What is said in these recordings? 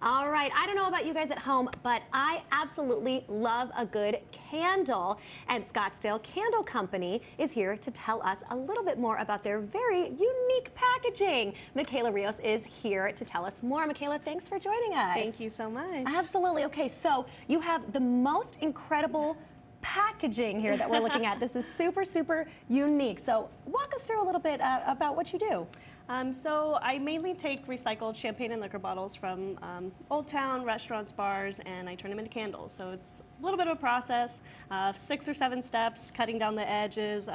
All right, I don't know about you guys at home, but I absolutely love a good candle. And Scottsdale Candle Company is here to tell us a little bit more about their very unique packaging. Michaela Rios is here to tell us more. Michaela, thanks for joining us. Thank you so much. Absolutely. Okay, so you have the most incredible packaging here that we're looking at. This is super, super unique. So walk us through a little bit about what you do. So I mainly take recycled champagne and liquor bottles from Old Town, restaurants, bars, and I turn them into candles. So it's a little bit of a process, 6 or 7 steps, cutting down the edges,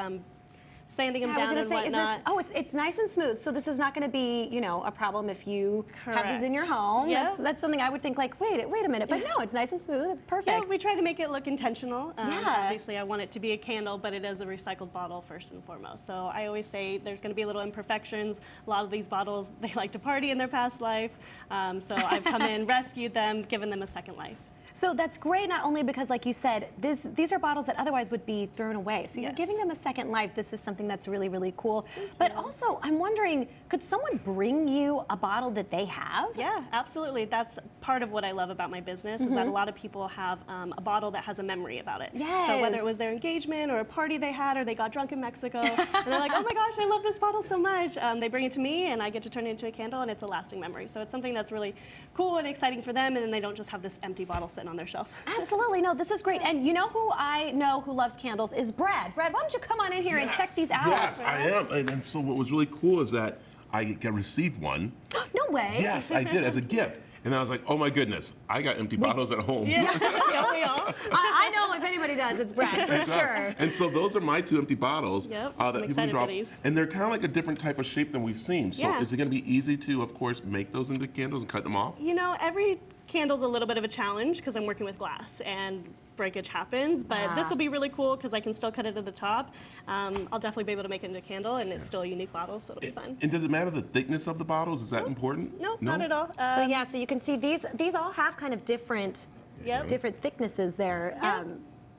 sanding them down and whatnot. It's nice and smooth. So this is not going to be, you know, a problem if you have these in your home. Yep. That's something I would think like, wait a minute, but no, it's nice and smooth. It's perfect. Yeah, we try to make it look intentional. Obviously, I want it to be a candle, but it is a recycled bottle first and foremost. So I always say there's going to be little imperfections. A lot of these bottles, they like to party in their past life. So I've come in, rescued them, given them a second life. So that's great, not only because, like you said, these are bottles that otherwise would be thrown away. So you're giving them a second life. This is something that's really, really cool. But also, I'm wondering, could someone bring you a bottle that they have? Yeah, absolutely. That's part of what I love about my business, is that a lot of people have a bottle that has a memory about it. Yes. So whether it was their engagement or a party they had, or they got drunk in Mexico, and they're like, oh my gosh, I love this bottle so much. They bring it to me, and I get to turn it into a candle, and it's a lasting memory. So it's something that's really cool and exciting for them, and then they don't just have this empty bottle sitting on their shelf. Absolutely. No, this is great. And you know who I know who loves candles is Brad. Brad, why don't you come on in here and check these out? Yes, I am. And so what was really cool is that I received one. No way. Yes, I did, as a gift. And I was like, oh my goodness, I got empty bottles at home. Yeah, don't we all? I know if anybody does, it's Brad, for sure. And so those are my 2 empty bottles that I'm people excited drop. for these. And they're kind of like a different type of shape than we've seen. So is it going to be easy to, of course, make those into candles and cut them off? You know, every candle's a little bit of a challenge because I'm working with glass and breakage happens, but this will be really cool because I can still cut it at the top. I'll definitely be able to make it into a candle, and it's still a unique bottle, so it'll be fun. And does it matter the thickness of the bottles? Is that important? No, not at all. So yeah, so you can see these all have kind of different thicknesses there.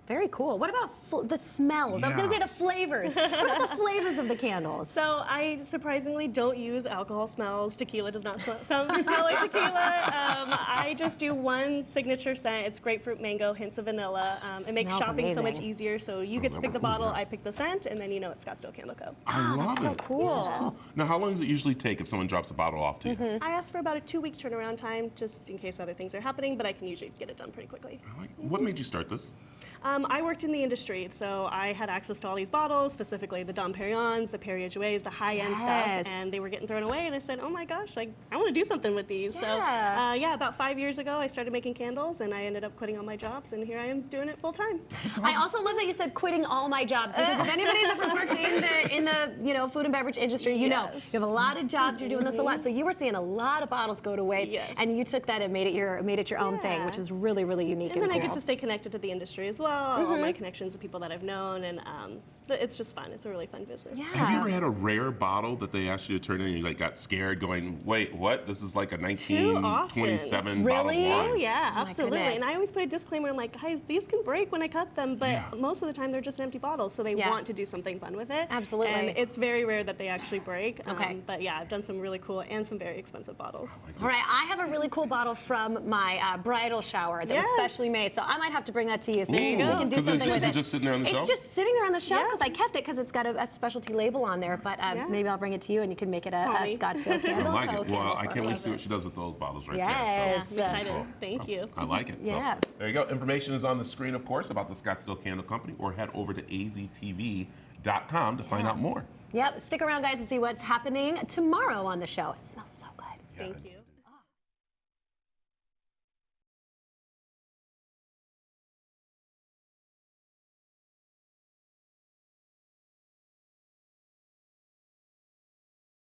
Very cool. What about the smells? I was going to say the flavors. What about the flavors of the candles? So I surprisingly don't use alcohol smells. Tequila does not smell like tequila. I just do one signature scent. It's grapefruit, mango, hints of vanilla. It makes shopping so much easier. So you get to pick the bottle, I pick the scent, and then you know it's Scottsdale Candle Co. I love it. So cool. This is cool. Now, how long does it usually take if someone drops a bottle off to you? I ask for about a 2-week turnaround time, just in case other things are happening, but I can usually get it done pretty quickly. What made you start this? I worked in the industry, so I had access to all these bottles, specifically the Dom Perignons, the Perrier-Jouets, the high-end stuff, and they were getting thrown away, and I said, oh my gosh, like, I want to do something with these. So yeah, about 5 years ago, I started making candles, and I ended up quitting all my jobs, and here I am doing it full time. I also love that you said quitting all my jobs, because if anybody's ever worked in the food and beverage industry, you know, you have a lot of jobs, you're doing this a lot, so you were seeing a lot of bottles go to waste, and you took that and made it your own thing, which is really, really unique. And then I get to stay connected to the industry as well, all my connections, the people that I've known, and it's just fun. It's a really fun business. Yeah. Have you ever had a rare bottle that they asked you to turn in and you like got scared going, wait, what? This is like a 1927 bottle of wine. Oh, yeah, absolutely. goodness. And I always put a disclaimer, I'm like, guys, these can break when I cut them, but most of the time they're just empty bottles, so they want to do something fun with it. Absolutely. And it's very rare that they actually break. Okay. But yeah, I've done some really cool and some very expensive bottles. All right, I have a really cool bottle from my bridal shower that was specially made, so I might have to bring that to you so we can do something with it. Is it just sitting there on the shelf? It's just sitting there on the shelf because I kept it because it's got a specialty label on there, but maybe I'll bring it to you and you can make it a Scottsdale Candle Co. I like it. Well, I can't wait to see what she does with those bottles right there. Yes. So, I'm excited. Thank you. I like it. Yeah. So, there you go. Information is on the screen, of course, about the Scottsdale Candle Company, or head over to aztv.com to find out more. Yep. Stick around, guys, and see what's happening tomorrow on the show. It smells so good. Thank you.